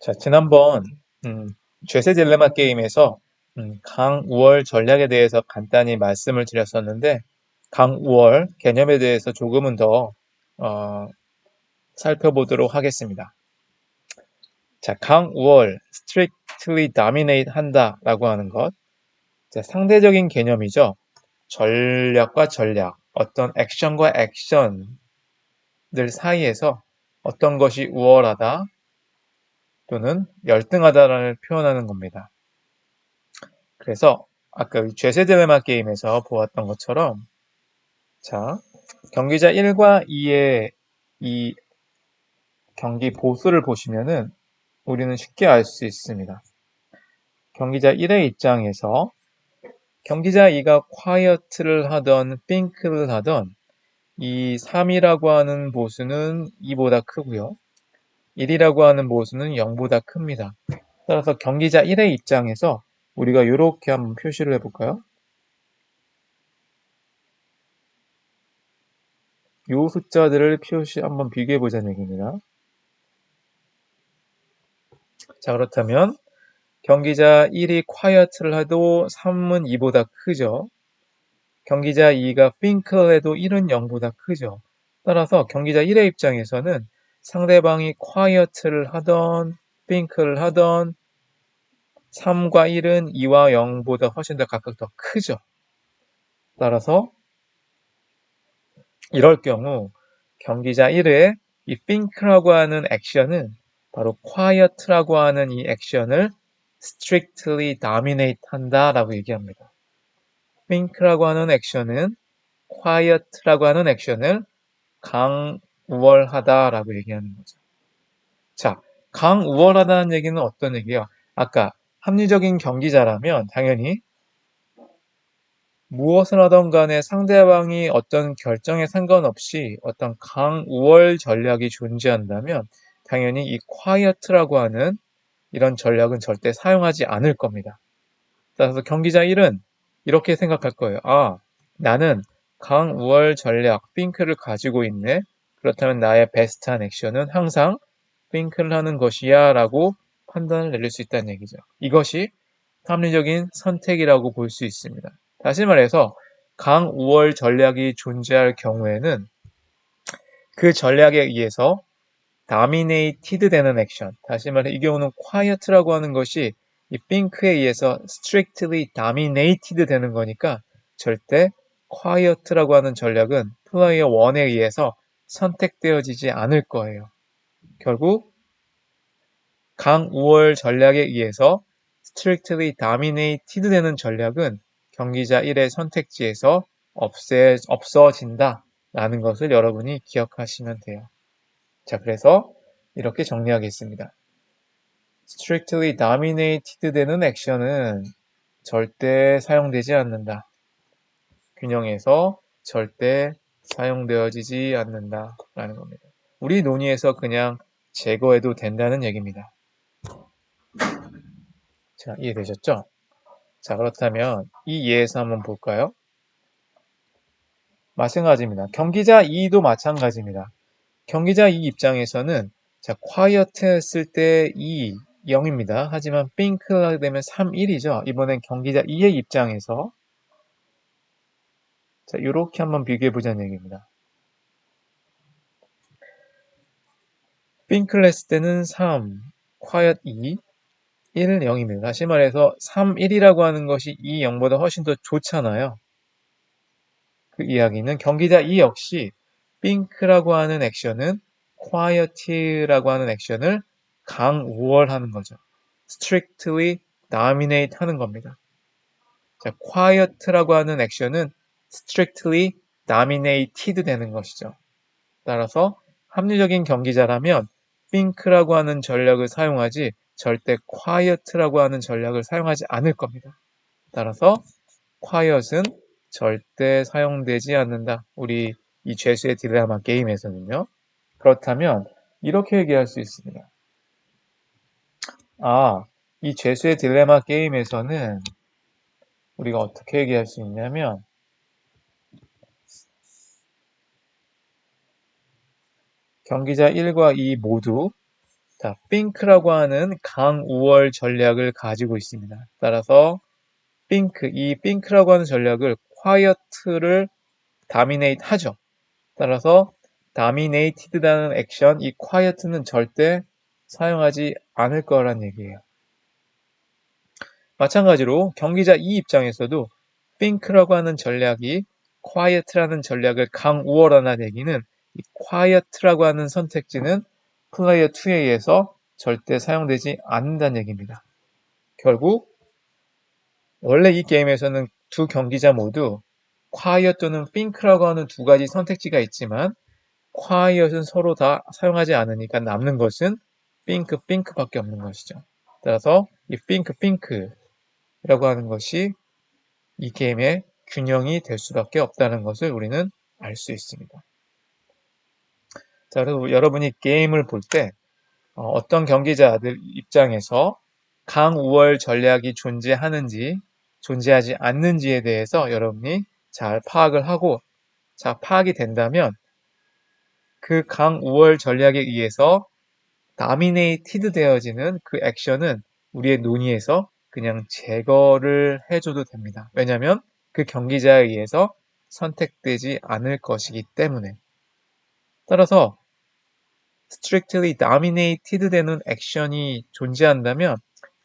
자, 지난번 죄세 딜레마 게임에서 강우월 전략에 대해서 간단히 말씀을 드렸었는데 강우월 개념에 대해서 조금은 더 어, 살펴보도록 하겠습니다. 자, 강우월 strictly dominate 한다라고 하는 것. 자, 상대적인 개념이죠. 전략과 전략, 어떤 액션과 액션들 사이에서 어떤 것이 우월하다 또는 열등하다를 표현하는 겁니다. 그래서 아까 죄세 딜레마 게임에서 보았던 것처럼 자, 경기자 1과 2의 이 경기 보수를 보시면은 우리는 쉽게 알 수 있습니다. 경기자 1의 입장에서 경기자 2가 quiet를 하던 think를 하던 이 3이라고 하는 보수는 2보다 크고요. 1이라고 하는 보수는 0보다 큽니다. 따라서 경기자 1의 입장에서 우리가 이렇게 한번 표시를 해볼까요? 이 숫자들을 한번 비교해 보자는 얘기입니다. 자, 그렇다면 경기자 1이 quiet를 해도 3은 2보다 크죠. 경기자 2가 think를 해도 1은 0보다 크죠. 따라서 경기자 1의 입장에서는 상대방이 quiet를 하던 think를 하던 3과 1은 2와 0보다 훨씬 더 각각 더 크죠. 따라서 이럴 경우 경기자 1의 이 think라고 하는 액션은 바로 quiet라고 하는 이 액션을 strictly dominate 한다라고 얘기합니다. think라고 하는 액션은 quiet라고 하는 액션을 강우월하다라고 얘기하는 거죠. 자, 강우월하다는 얘기는 어떤 얘기예요? 아까 합리적인 경기자라면 당연히 무엇을 하던 간에 상대방이 어떤 결정에 상관없이 어떤 강우월 전략이 존재한다면 당연히 이 quiet라고 하는 이런 전략은 절대 사용하지 않을 겁니다. 따라서 경기자 1은 이렇게 생각할 거예요. 아, 나는 강우월 전략, think를 가지고 있네. 그렇다면 나의 베스트한 액션은 항상 think를 하는 것이야 라고 판단을 내릴 수 있다는 얘기죠. 이것이 합리적인 선택이라고 볼 수 있습니다. 다시 말해서 강우월 전략이 존재할 경우에는 그 전략에 의해서 dominated 되는 액션, 다시 말해 이 경우는 quiet라고 하는 것이 이 think에 의해서 strictly dominated 되는 거니까 절대 quiet라고 하는 전략은 플레이어 1에 의해서 선택되어지지 않을 거예요. 결국 강우월 전략에 의해서 strictly dominated 되는 전략은 경기자 1의 선택지에서 없어진다 라는 것을 여러분이 기억하시면 돼요. 자, 그래서 이렇게 정리하겠습니다. strictly dominated 되는 액션은 절대 사용되지 않는다. 균형에서 절대 사용되어지지 않는다 라는 겁니다. 우리 논의에서 그냥 제거해도 된다는 얘기입니다. 자, 이해되셨죠? 자, 그렇다면 이 예에서 한번 볼까요? 마찬가지입니다. 경기자 2도 마찬가지입니다. 경기자 2 입장에서는 자, quiet 했을 때 2, 0입니다. 하지만 think를 하게 되면 3, 1이죠. 이번엔 경기자 2의 입장에서 자, 이렇게 한번 비교해 보자는 얘기입니다. think를 했을 때는 3, quiet 2, 1, 0입니다. 다시 말해서 3, 1이라고 하는 것이 2, 0보다 훨씬 더 좋잖아요. 그 이야기는 경기자 2 역시 think라고 하는 액션은 quiet라고 하는 액션을 강우월하는 거죠. strictly dominate 하는 겁니다. 자, quiet라고 하는 액션은 strictly dominated 되는 것이죠. 따라서 합리적인 경기자라면 think라고 하는 전략을 사용하지 절대 quiet라고 하는 전략을 사용하지 않을 겁니다. 따라서 quiet은 절대 사용되지 않는다. 우리 이 죄수의 딜레마 게임에서는요. 그렇다면 이렇게 얘기할 수 있습니다. 아, 이 죄수의 딜레마 게임에서는 우리가 어떻게 얘기할 수 있냐면 경기자 1과 2 모두 자, think라고 하는 강우월 전략을 가지고 있습니다. 따라서 이 think라고 하는 전략을 quiet를 dominate 하죠. 따라서 dominated라는 액션, 이 quiet는 절대 사용하지 않을 거란 얘기예요. 마찬가지로 경기자 이 입장에서도 think라고 하는 전략이 quiet라는 전략을 강우월하는 얘기는 이 quiet라고 하는 선택지는 플레이어 2에 의해서 절대 사용되지 않는다는 얘기입니다. 결국 원래 이 게임에서는 두 경기자 모두 quiet 또는 think라고 하는 두 가지 선택지가 있지만 quiet은 서로 다 사용하지 않으니까 남는 것은 think밖에 없는 것이죠. 따라서 이 think라고 하는 것이 이 게임의 균형이 될 수밖에 없다는 것을 우리는 알 수 있습니다. 자, 그래서 여러분이 게임을 볼 때 어떤 경기자들 입장에서 강우월 전략이 존재하는지 존재하지 않는지에 대해서 여러분이 잘 파악을 하고 자 파악이 된다면 그 강우월 전략에 의해서 다미네이티드 되어지는 그 액션은 우리의 논의에서 그냥 제거를 해줘도 됩니다. 왜냐하면 그 경기자에 의해서 선택되지 않을 것이기 때문에. 따라서 strictly dominated 되는 액션이 존재한다면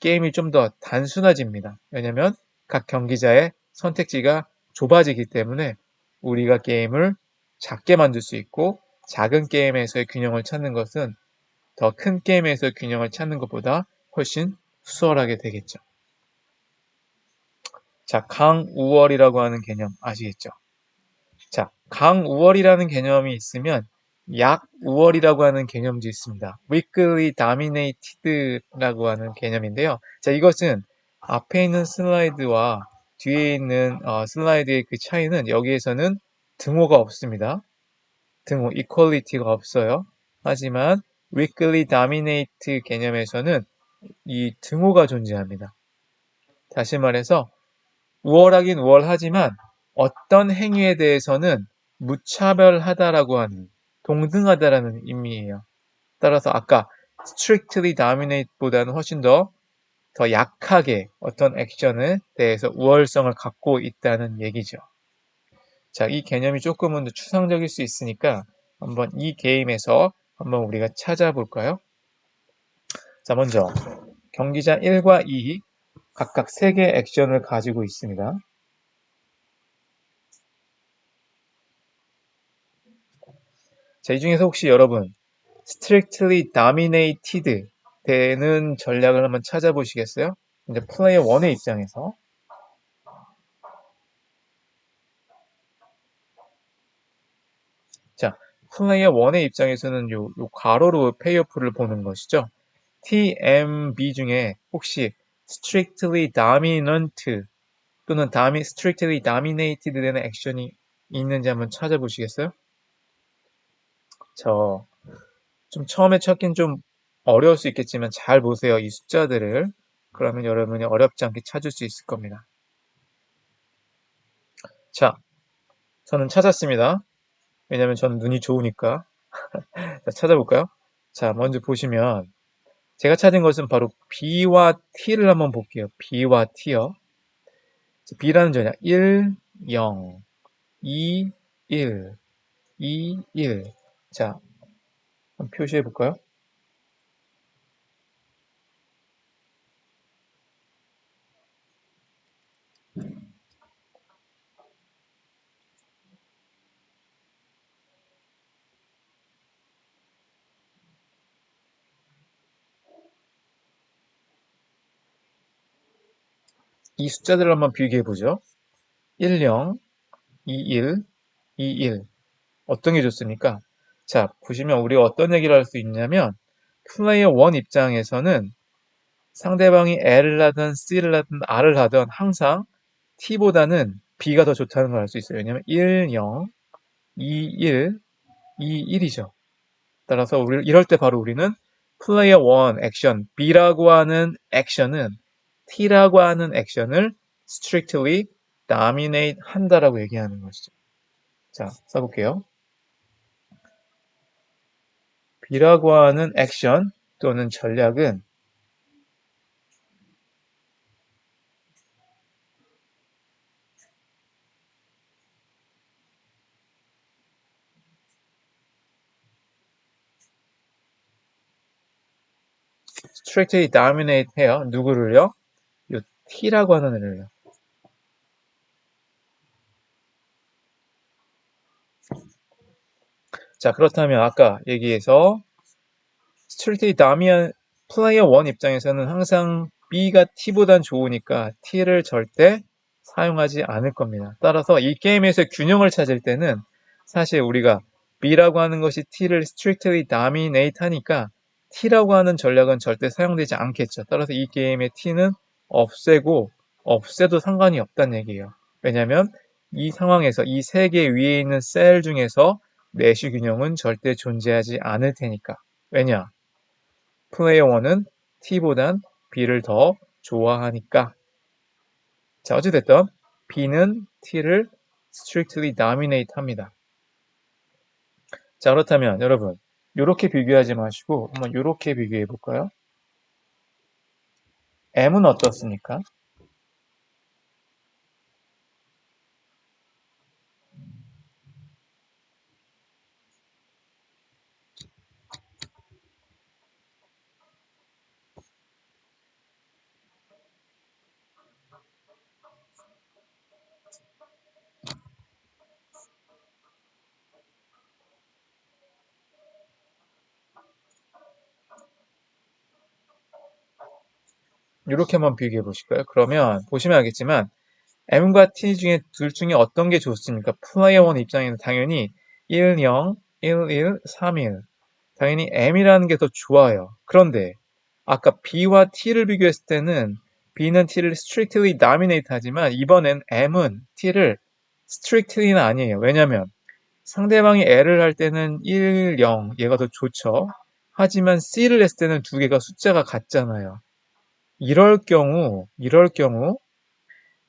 게임이 좀 더 단순해집니다. 왜냐하면 각 경기자의 선택지가 좁아지기 때문에 우리가 게임을 작게 만들 수 있고 작은 게임에서의 균형을 찾는 것은 더 큰 게임에서의 균형을 찾는 것보다 훨씬 수월하게 되겠죠. 자, 강우월이라고 하는 개념 아시겠죠? 자, 강우월이라는 개념이 있으면 약우월이라고 하는 개념도 있습니다. weakly dominated라고 하는 개념인데요. 자, 이것은 앞에 있는 슬라이드와 뒤에 있는 슬라이드의 그 차이는 여기에서는 등호가 없습니다. 등호, equality가 없어요. 하지만 weakly dominate 개념에서는 이 등호가 존재합니다. 다시 말해서 우월하긴 우월하지만 어떤 행위에 대해서는 무차별하다라고 하는 동등하다라는 의미예요. 따라서 아까 strictly dominate보다는 훨씬 더 약하게 어떤 액션에 대해서 우월성을 갖고 있다는 얘기죠. 자, 이 개념이 조금은 더 추상적일 수 있으니까 한번 이 게임에서 한번 우리가 찾아볼까요? 자, 먼저 경기자 1과 2 각각 3개의 액션을 가지고 있습니다. 자, 이 중에서 혹시 여러분 strictly dominated 되는 전략을 한번 찾아보시겠어요? 이제 플레이어 1의 입장에서 자, 플레이어 1의 입장에서는 요 괄호로 페이오프를 보는 것이죠. TMB 중에 혹시 strictly dominant 또는 strictly dominated 되는 액션이 있는지 한번 찾아보시겠어요? 좀 처음에 찾긴 좀 어려울 수 있겠지만 잘 보세요. 이 숫자들을. 그러면 여러분이 어렵지 않게 찾을 수 있을 겁니다. 자, 저는 찾았습니다. 왜냐면 저는 눈이 좋으니까. 자, 찾아볼까요? 자, 먼저 보시면 제가 찾은 것은 바로 B와 T를 한번 볼게요. B와 T요. B라는 전략 1, 0, 2, 1, 2, 1. 자, 한번 표시해 볼까요? 이 숫자들을 한번 비교해 보죠. 1, 0, 2, 1, 2, 1. 어떤 게 좋습니까? 자, 보시면 우리가 어떤 얘기를 할 수 있냐면 플레이어 1 입장에서는 상대방이 L을 하든 C를 하든 R을 하든 항상 T보다는 B가 더 좋다는 걸 알 수 있어요. 왜냐면 1, 0, 2, 1, 2, 1이죠. 따라서 이럴 때 바로 우리는 플레이어 1 액션 B라고 하는 액션은 T라고 하는 액션을 strictly dominate 한다라고 얘기하는 것이죠. 자, 써볼게요. B라고 하는 액션 또는 전략은 strictly dominate 해요. 누구를요? 요 T라고 하는 애를요. 자, 그렇다면 아까 얘기해서 strictly dominate 플레이어 1 입장에서는 항상 B가 T보단 좋으니까 T를 절대 사용하지 않을 겁니다. 따라서 이 게임에서 균형을 찾을 때는 사실 우리가 B라고 하는 것이 T를 strictly dominate 하니까 T라고 하는 전략은 절대 사용되지 않겠죠. 따라서 이 게임의 T는 없애도 상관이 없다는 얘기예요. 왜냐하면 이 상황에서 이 세 개 위에 있는 셀 중에서 내시 균형은 절대 존재하지 않을 테니까. 왜냐? 플레이어 1은 T보단 B를 더 좋아하니까. 자, 어찌됐든 B는 T를 strictly dominate 합니다. 자, 그렇다면 여러분 이렇게 비교하지 마시고 한번 이렇게 비교해 볼까요? M은 어떻습니까? 이렇게 한번 비교해 보실까요? 그러면 보시면 알겠지만 M과 T 중에 둘 중에 어떤 게 좋습니까? 플레이어 1 입장에는 당연히 1, 0, 1, 1, 3, 1. 당연히 M이라는 게 더 좋아요. 그런데 아까 B와 T를 비교했을 때는 B는 T를 strictly dominate 하지만 이번엔 M은 T를 strictly는 아니에요. 왜냐면 상대방이 L을 할 때는 1, 0 얘가 더 좋죠. 하지만 C를 했을 때는 두 개가 숫자가 같잖아요. 이럴 경우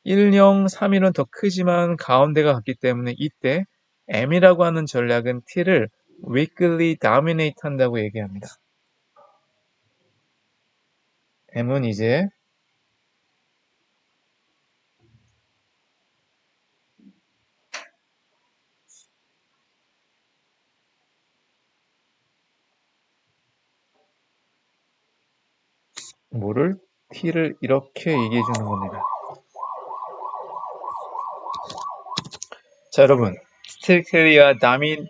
1, 0, 3, 1은 더 크지만 가운데가 같기 때문에 이때 M이라고 하는 전략은 T를 weakly dominate 한다고 얘기합니다. M은 이제 뭐를? T를 이렇게 얘기해 주는 겁니다. 자, 여러분. strictly와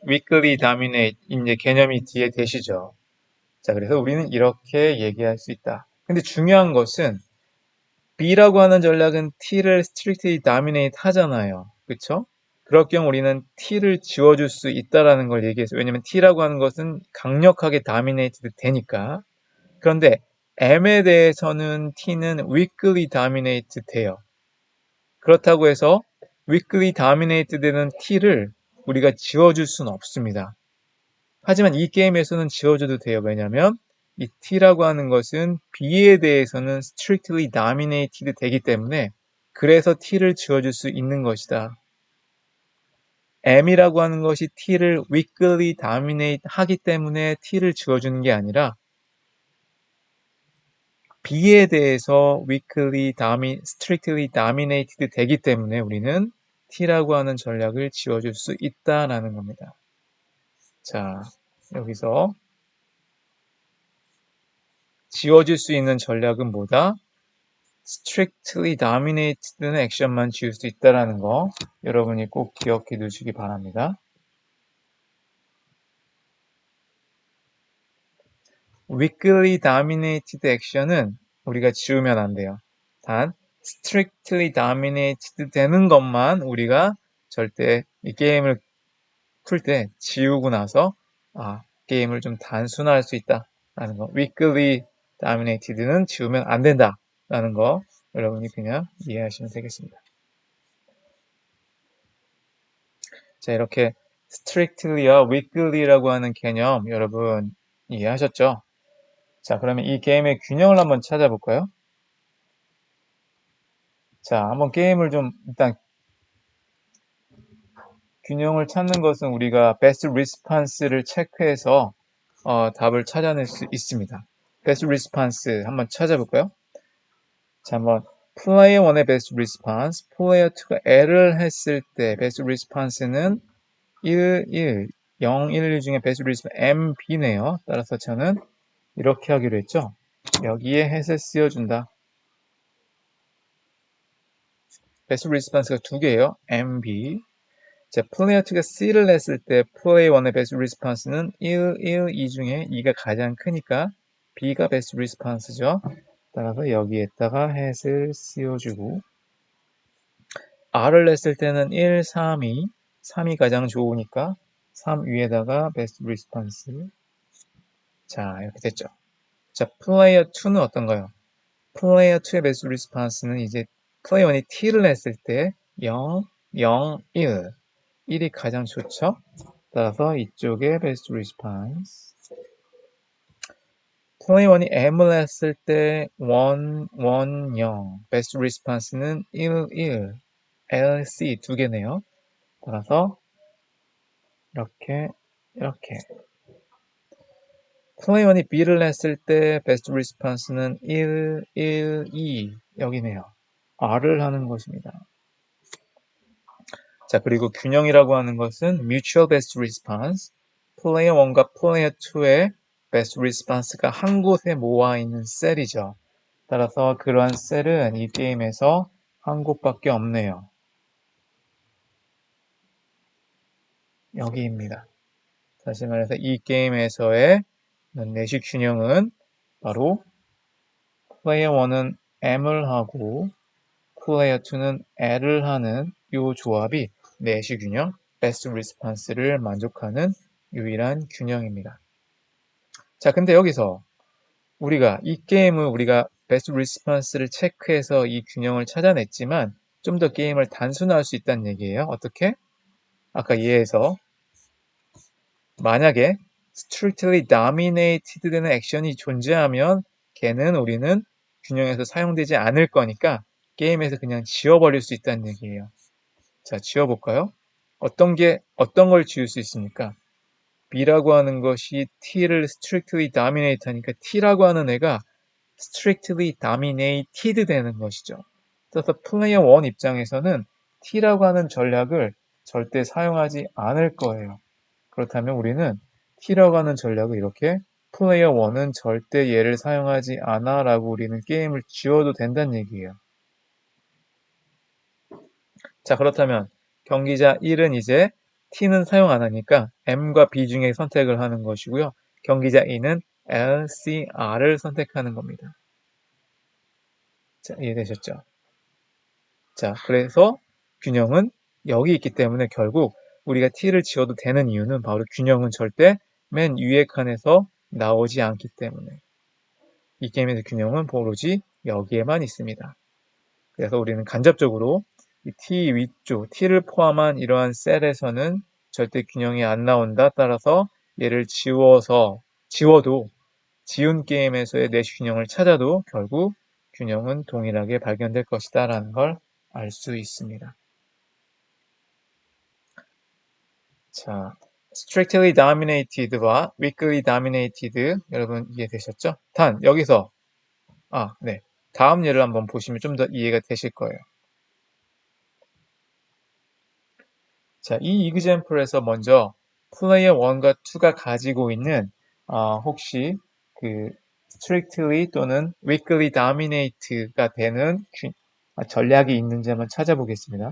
weakly dominate 이제 개념이 뒤에 되시죠. 자, 그래서 우리는 이렇게 얘기할 수 있다. 근데 중요한 것은 B라고 하는 전략은 T를 strictly dominate 하잖아요. 그쵸? 그럴 경우 우리는 T를 지워줄 수 있다라는 걸 얘기했어요. 왜냐면 T라고 하는 것은 강력하게 dominated 되니까. 그런데 M에 대해서는 T는 weakly dominate 돼요. 그렇다고 해서 weakly dominate 되는 T를 우리가 지워줄 수는 없습니다. 하지만 이 게임에서는 지워줘도 돼요. 왜냐하면 이 T라고 하는 것은 B에 대해서는 strictly dominated 되기 때문에 그래서 T를 지워줄 수 있는 것이다. M이라고 하는 것이 T를 weakly dominate 하기 때문에 T를 지워주는 게 아니라 B에 대해서 strictly dominated 되기 때문에 우리는 T라고 하는 전략을 지워줄 수 있다라는 겁니다. 자, 여기서 지워줄 수 있는 전략은 뭐다? strictly dominated는 액션만 지울 수 있다라는 거 여러분이 꼭 기억해 두시기 바랍니다. weakly dominated 액션은 우리가 지우면 안 돼요. 단 strictly dominated 되는 것만 우리가 절대 이 게임을 풀 때 지우고 나서 게임을 좀 단순화할 수 있다라는 거. weakly dominated는 지우면 안 된다라는 거 여러분이 그냥 이해하시면 되겠습니다. 자, 이렇게 strictly와 weakly라고 하는 개념 여러분 이해하셨죠? 자, 그러면 이 게임의 균형을 한번 찾아볼까요? 자, 한번 게임을 좀 일단 균형을 찾는 것은 우리가 best response를 체크해서 답을 찾아낼 수 있습니다. best response 한번 찾아볼까요? 자, 한번 플레이어 1의 best response, 플레이어 2가 L을 했을 때 best response는 1, 1, 0, 1, 2 중에 best response MB네요. 따라서 저는 이렇게 하기로 했죠. 여기에 해서 씌워준다. best response가 두 개예요. MB. 자, 플레이어 2가 C를 냈을 때 플레이어 1의 best response는 1, 1, 2 중에 2가 가장 크니까 B가 best response죠. 따라서 여기에다가 해을 씌워주고 R을 냈을 때는 1, 3, 2, 3이 가장 좋으니까 3 위에다가 best response. 자, 이렇게 됐죠. 자, 플레이어 2는 어떤가요? 플레이어 2의 best response는 이제 플레이어 1이 T를 냈을 때 0, 0, 1. 1이 가장 좋죠. 따라서 이쪽에 best response. 플레이어 1이 M을 했을 때 1, 1, 0. best response는 1, 1. LC 두 개네요. 따라서 이렇게 플레이어 1이 B를 냈을 때 best response는 1, 1, 2 여기네요. R을 하는 것입니다. 자, 그리고 균형이라고 하는 것은 mutual best response. 플레이어 1과 플레이어 2의 best response가 한 곳에 모아 있는 셀이죠. 따라서 그러한 셀은 이 게임에서 한 곳밖에 없네요. 여기입니다. 다시 말해서 이 게임에서의 내식 균형은 바로 플레이어 1은 M을 하고 플레이어 2는 L을 하는 이 조합이 내식 균형, best response를 만족하는 유일한 균형입니다. 자, 근데 여기서 우리가 이 게임을 우리가 best response를 체크해서 이 균형을 찾아냈지만 좀 더 게임을 단순화할 수 있다는 얘기예요. 어떻게? 아까 예에서 만약에 strictly dominated 되는 액션이 존재하면 걔는 우리는 균형에서 사용되지 않을 거니까 게임에서 그냥 지워버릴 수 있다는 얘기예요. 자, 지워볼까요? 어떤 걸 지울 수 있습니까? B라고 하는 것이 T를 strictly dominate 하니까 T라고 하는 애가 strictly dominated 되는 것이죠. 그래서 플레이어 1 입장에서는 T라고 하는 전략을 절대 사용하지 않을 거예요. 그렇다면 우리는 T라고 하는 전략을 이렇게 플레이어 1은 절대 얘를 사용하지 않아 라고 우리는 게임을 지워도 된다는 얘기예요. 자, 그렇다면 경기자 1은 이제 T는 사용 안 하니까 M과 B 중에 선택을 하는 것이고요. 경기자 2는 L, C, R을 선택하는 겁니다. 자, 이해되셨죠? 자, 그래서 균형은 여기 있기 때문에 결국 우리가 T를 지워도 되는 이유는 바로 균형은 절대 맨 위의 칸에서 나오지 않기 때문에 이 게임에서 균형은 오로지 여기에만 있습니다. 그래서 우리는 간접적으로 이 T 위쪽, T를 포함한 이러한 셀에서는 절대 균형이 안 나온다. 따라서 얘를 지워도 지운 게임에서의 내시 균형을 찾아도 결국 균형은 동일하게 발견될 것이다 라는 걸 알 수 있습니다. 자, strictly dominated와 weakly dominated 여러분 이해되셨죠? 단 여기서 네. 다음 예를 한번 보시면 좀 더 이해가 되실 거예요. 자, 이 example에서 먼저 플레이어 1과 2가 가지고 있는 혹시 그 strictly 또는 weakly dominate가 되는 전략이 있는지 한번 찾아보겠습니다.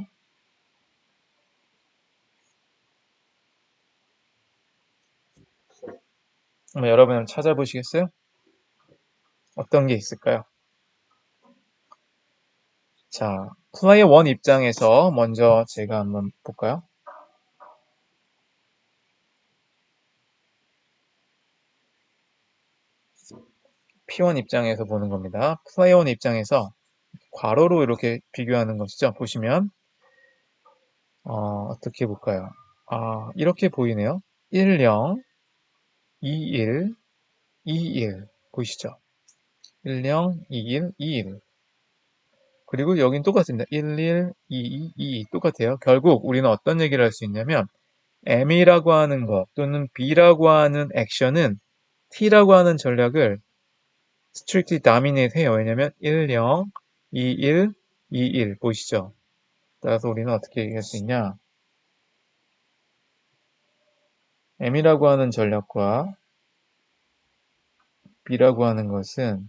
한번 여러분 찾아보시겠어요? 어떤 게 있을까요? 자, 플레이어 1 입장에서 먼저 제가 한번 볼까요? P1 입장에서 보는 겁니다. 플레이어 1 입장에서 괄호로 이렇게 비교하는 것이죠. 보시면 어떻게 볼까요? 이렇게 보이네요. 1, 0, 2, 1, 2, 1 보이시죠? 1, 0, 2, 1, 2, 1 그리고 여긴 똑같습니다. 1, 1, 2, 2, 2 똑같아요. 결국 우리는 어떤 얘기를 할 수 있냐면 M이라고 하는 것 또는 B라고 하는 액션은 T라고 하는 전략을 strictly dominate 해요. 왜냐면 1, 0, 2, 1, 2, 1 보이시죠? 따라서 우리는 어떻게 얘기할 수 있냐? M이라고 하는 전략과 B라고 하는 것은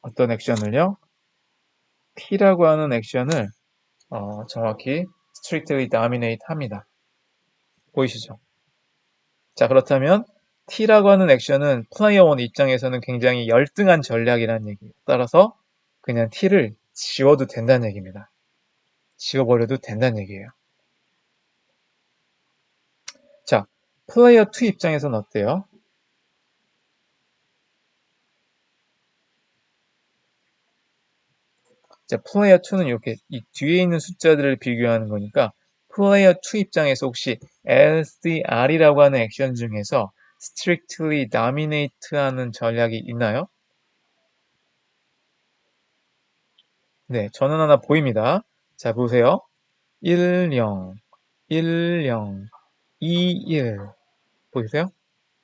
어떤 액션을요? T라고 하는 액션을 정확히 strictly dominate 합니다. 보이시죠? 자, 그렇다면 T라고 하는 액션은 플레이어 1 입장에서는 굉장히 열등한 전략이라는 얘기예요. 따라서 그냥 T를 지워도 된다는 얘기입니다. 지워버려도 된다는 얘기예요. 자, 플레이어 2 입장에서는 어때요? 자, 플레이어 2는 이렇게 이 뒤에 있는 숫자들을 비교하는 거니까 플레이어 2 입장에서 혹시 LCR이라고 하는 액션 중에서 strictly dominate 하는 전략이 있나요? 네, 저는 하나 보입니다. 자, 보세요. 1, 0, 1, 0, 2, 1 보이세요?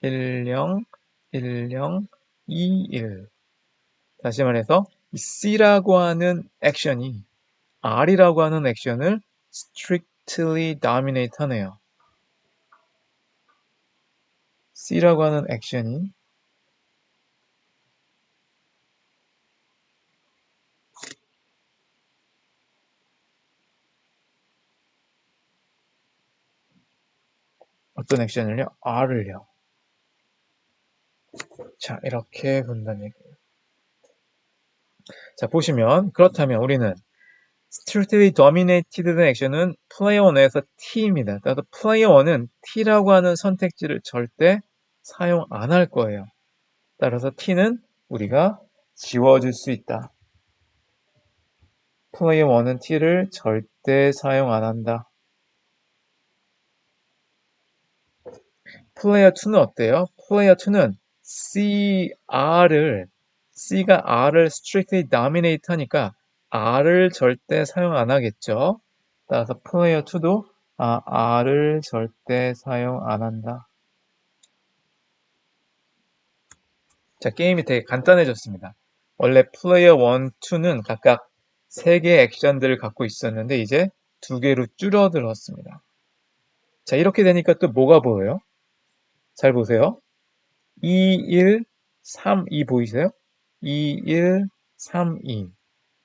1, 0, 1, 0, 2, 1 다시 말해서 이 C라고 하는 액션이 R이라고 하는 액션을 strictly dominate 하네요. C라고 하는 액션이 어떤 액션을요? R을요. 자, 이렇게 본다는 얘기예요. 자, 보시면 그렇다면 우리는 strictly dominated된 액션은 플레이어 1에서 T입니다. 따라서 플레이어 1은 T라고 하는 선택지를 절대 사용 안 할 거예요. 따라서 T는 우리가 지워줄 수 있다. 플레이어 1은 T를 절대 사용 안 한다. 플레이어 2는 어때요? 플레이어 2는 C가 R을 strictly dominate 하니까 R을 절대 사용 안 하겠죠. 따라서 플레이어 2도 R을 절대 사용 안 한다. 자, 게임이 되게 간단해졌습니다. 원래 플레이어 1, 2는 각각 3개의 액션들을 갖고 있었는데 이제 2개로 줄어들었습니다. 자, 이렇게 되니까 또 뭐가 보여요? 잘 보세요. 2, 1, 3, 2 보이세요? 2, 1, 3, 2.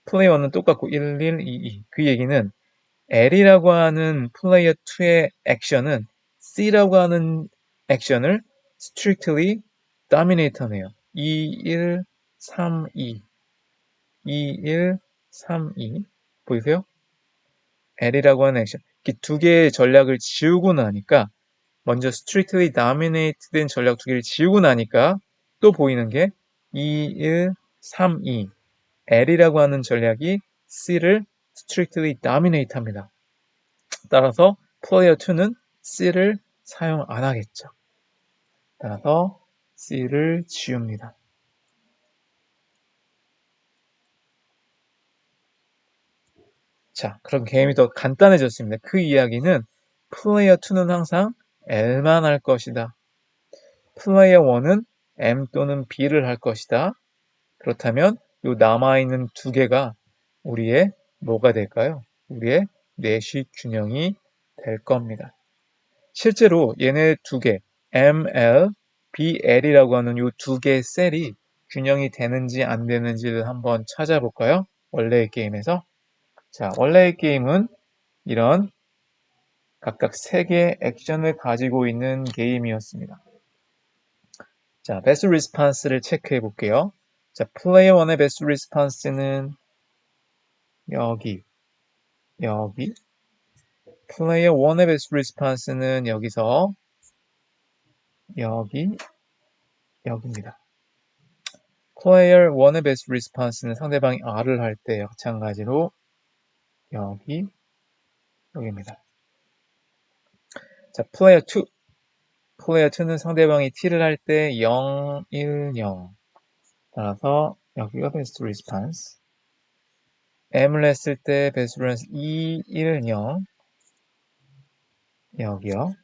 플레이어 1은 똑같고 1, 1, 2, 2. 그 얘기는 L이라고 하는 플레이어 2의 액션은 C라고 하는 액션을 strictly dominate 하네요. 2, 1, 3, 2. 2, 1, 3, 2. 보이세요? L이라고 하는 액션. 이 두 개의 전략을 지우고 나니까 먼저 strictly dominate 된 전략 두 개를 지우고 나니까 또 보이는 게 2, 1, 3, 2. L이라고 하는 전략이 C를 strictly dominate 합니다. 따라서 플레이어 2는 C를 사용 안 하겠죠. 따라서 C를 지웁니다. 자, 그럼 게임이 더 간단해졌습니다. 그 이야기는 플레이어 2는 항상 L만 할 것이다. 플레이어 1은 M 또는 B를 할 것이다. 그렇다면 이 남아있는 두 개가 우리의 뭐가 될까요? 우리의 내시 균형이 될 겁니다. 실제로 얘네 두 개, ML, BL이라고 하는 이 두 개의 셀이 균형이 되는지 안 되는지를 한번 찾아볼까요? 원래의 게임에서. 자, 원래의 게임은 이런 각각 세 개의 액션을 가지고 있는 게임이었습니다. 자, 베스트 리스판스를 체크해 볼게요. 자, 플레이어 1의 베스트 리스판스는 여기, 여기. 플레이어 1의 베스트 리스판스는 여기서 여기, 여기입니다. 플레이어 1의 베스트 리스판스는 상대방이 R을 할 때 마찬가지로 여기, 여기입니다. 자, 플레이어 2. 플레이어 2는 상대방이 T를 할 때 0, 1, 0. 따라서 여기가 베스트 리스판스. M을 했을 때 배수를 해서 2, 1, 0 여기요.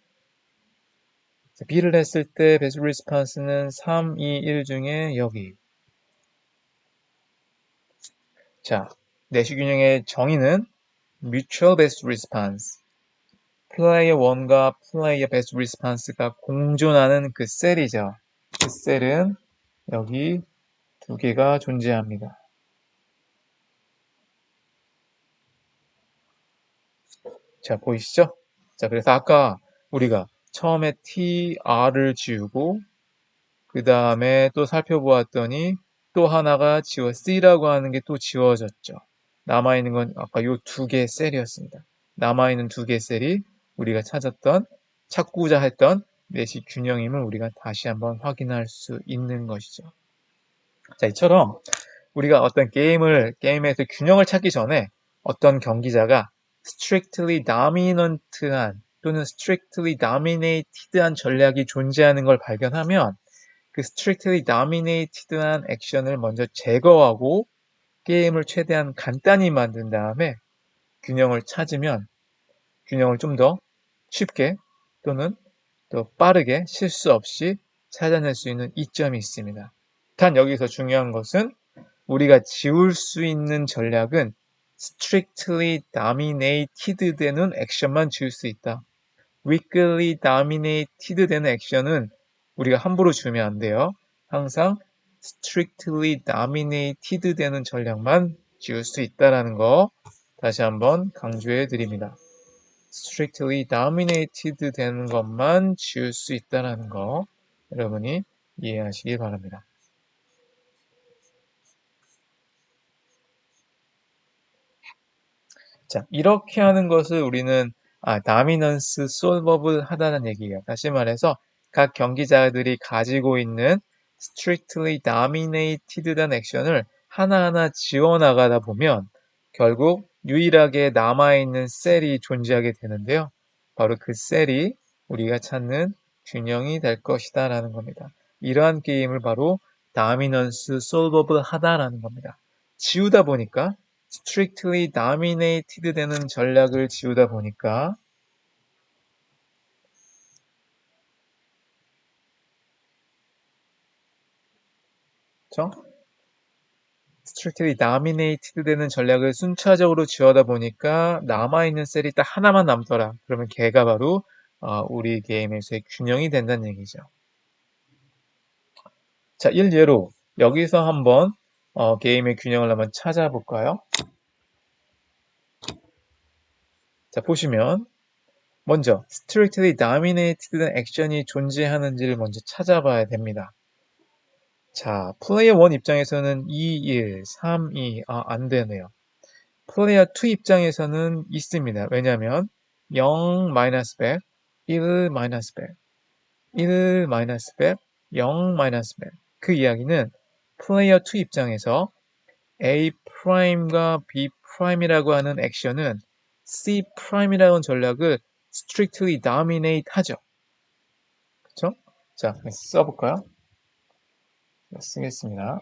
B를 했을 때 배수 리스판스는 3, 2, 1 중에 여기. 자, 내시균형의 정의는 Mutual Best Response. 플레이어 1과 플레이어 베스트 리스판스가 공존하는 그 셀이죠. 그 셀은 여기 두 개가 존재합니다. 자, 보이시죠? 자, 그래서 아까 우리가 처음에 TR을 지우고 그 다음에 또 살펴보았더니 또 하나가 C라고 하는 게 또 지워졌죠. 남아있는 건 아까 요 두 개의 셀이었습니다. 남아있는 두 개의 셀이 우리가 찾고자 했던 내시 균형임을 우리가 다시 한번 확인할 수 있는 것이죠. 자, 이처럼 우리가 어떤 게임에서 균형을 찾기 전에 어떤 경기자가 strictly dominant한 또는 strictly dominated한 전략이 존재하는 걸 발견하면 그 strictly dominated한 액션을 먼저 제거하고 게임을 최대한 간단히 만든 다음에 균형을 찾으면 균형을 좀 더 쉽게 또는 또 빠르게 실수 없이 찾아낼 수 있는 이점이 있습니다. 단 여기서 중요한 것은 우리가 지울 수 있는 전략은 strictly dominated 되는 액션만 지울 수 있다. weakly dominated 되는 액션은 우리가 함부로 주면 안 돼요. 항상 strictly dominated 되는 전략만 지울 수 있다는 거 다시 한번 강조해 드립니다. strictly dominated 되는 것만 지울 수 있다는 거 여러분이 이해하시기 바랍니다. 자, 이렇게 하는 것을 우리는 dominance solveable 하다는 얘기예요. 다시 말해서 각 경기자들이 가지고 있는 strictly dominated한 액션을 하나하나 지워나가다 보면 결국 유일하게 남아있는 셀이 존재하게 되는데요. 바로 그 셀이 우리가 찾는 균형이 될 것이다 라는 겁니다. 이러한 게임을 바로 dominance solveable 하다라는 겁니다. 지우다 보니까 strictly dominated 되는 전략을 지우다 보니까 그렇죠? strictly dominated 되는 전략을 순차적으로 지우다 보니까 남아있는 셀이 딱 하나만 남더라. 그러면 걔가 바로 우리 게임에서의 균형이 된다는 얘기죠. 자, 일예로 여기서 한번 게임의 균형을 한번 찾아볼까요? 자, 보시면 먼저 strictly dominated된 액션이 존재하는지를 먼저 찾아봐야 됩니다. 자, 플레이어 1 입장에서는 2, 1, 3, 2, 안 되네요. 플레이어 2 입장에서는 있습니다. 왜냐하면 0, 마이너스 100, 1, 마이너스 100, 1, 마이너스 100, 0, 마이너스 100. 그 이야기는 플레이어 2 입장에서 A 프라임과 B 프라임이라고 하는 액션은 C 프라임이라는 전략을 strictly dominate 하죠. 그쵸? 자, 써볼까요? 쓰겠습니다.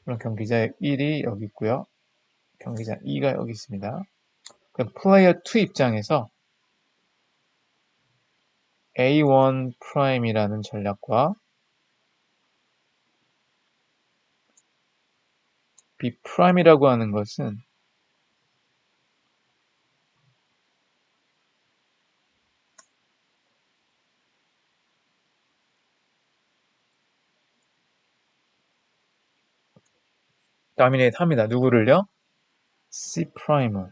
그럼 경기자 1이 여기 있고요. 경기자 2가 여기 있습니다. 그럼 플레이어 2 입장에서 A1 프라임이라는 전략과 B 프라임이라고 하는 것은 다미네이트 합니다. 누구를요? C 프라임을.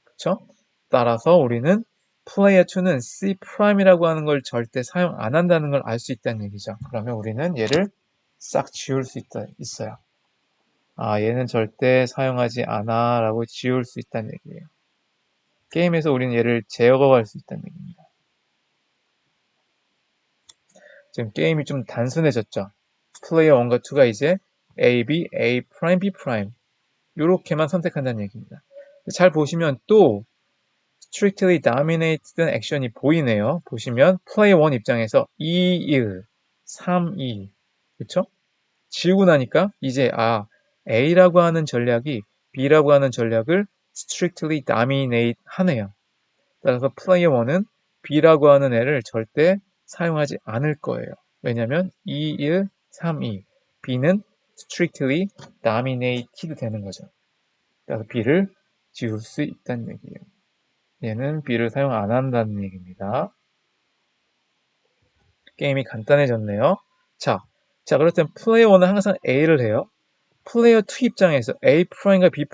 그쵸? 따라서 우리는 플레이어 2는 C 프라임이라고 하는 걸 절대 사용 안 한다는 걸 알 수 있다는 얘기죠. 그러면 우리는 얘를 싹 지울 수 있어요. 얘는 절대 사용하지 않아 라고 지울 수 있다는 얘기예요. 게임에서 우리는 얘를 제거할 수 있다는 얘기입니다. 지금 게임이 좀 단순해졌죠. 플레이어 1과 2가 이제 A, B, A 프라임, B 프라임 이렇게만 선택한다는 얘기입니다. 잘 보시면 또 strictly dominated 액션이 보이네요. 보시면 플레이어 1 입장에서 2, 1, 3, 2 그쵸? 지우고 나니까 이제 A라고 하는 전략이 B라고 하는 전략을 strictly dominate 하네요. 따라서 플레이어 1은 B라고 하는 애를 절대 사용하지 않을 거예요. 왜냐하면 2, 1, 3, 2. B는 strictly dominated 되는 거죠. 따라서 B를 지울 수 있다는 얘기예요. 얘는 B를 사용 안 한다는 얘기입니다. 게임이 간단해졌네요. 자, 그렇다면 플레이어 1은 항상 A를 해요. 플레이어 2 입장에서 A'과 B',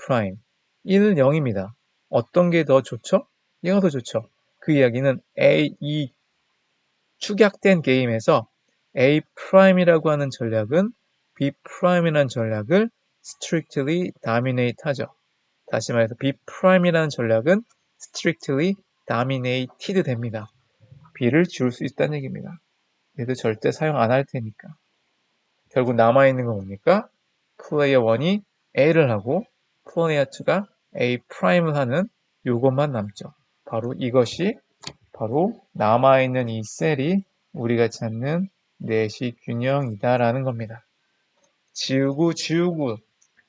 1, 0입니다. 어떤 게 더 좋죠? 얘가 더 좋죠. 그 이야기는 이 축약된 게임에서 A'이라고 하는 전략은 B'i라는 전략을 strictly dominate 하죠. 다시 말해서 B'i라는 전략은 strictly dominated 됩니다. B를 지울 수 있다는 얘기입니다. 얘도 절대 사용 안 할 테니까. 결국 남아있는 건 뭡니까? 플레이어 1이 A를 하고 플레이어 2가 A'을 하는 요것만 남죠. 바로 이것이 바로 남아있는 이 셀이 우리가 찾는 내시 균형이다라는 겁니다. 지우고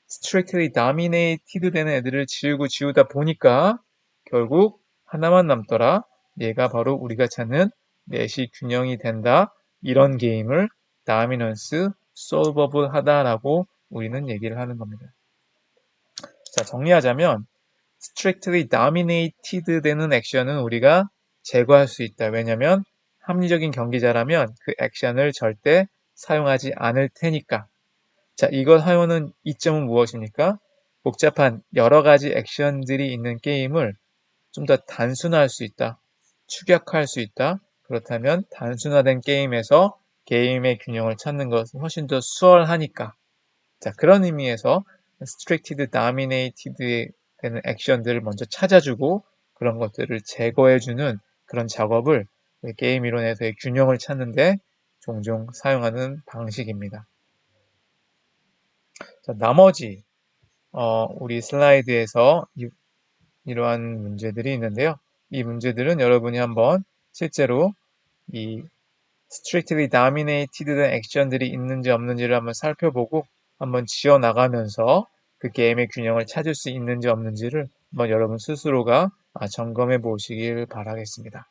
strictly dominated 되는 애들을 지우다 보니까 결국 하나만 남더라. 얘가 바로 우리가 찾는 내시 균형이 된다. 이런 게임을 dominance solvable 하다라고 우리는 얘기를 하는 겁니다. 자, 정리하자면 strictly dominated 되는 액션은 우리가 제거할 수 있다. 왜냐하면 합리적인 경기자라면 그 액션을 절대 사용하지 않을 테니까. 자, 이걸 하여는 이점은 무엇입니까? 복잡한 여러 가지 액션들이 있는 게임을 좀 더 단순화할 수 있다. 축약할 수 있다. 그렇다면 단순화된 게임에서 게임의 균형을 찾는 것은 훨씬 더 수월하니까. 자, 그런 의미에서 strictly dominated 되는 액션들을 먼저 찾아주고 그런 것들을 제거해주는 그런 작업을 게임 이론에서의 균형을 찾는데 종종 사용하는 방식입니다. 자, 나머지 우리 슬라이드에서 이러한 문제들이 있는데요. 이 문제들은 여러분이 한번 실제로 이 strictly dominated 된 액션들이 있는지 없는지를 한번 살펴보고 한번 지어나가면서 그 게임의 균형을 찾을 수 있는지 없는지를 한번 여러분 스스로가 점검해 보시길 바라겠습니다.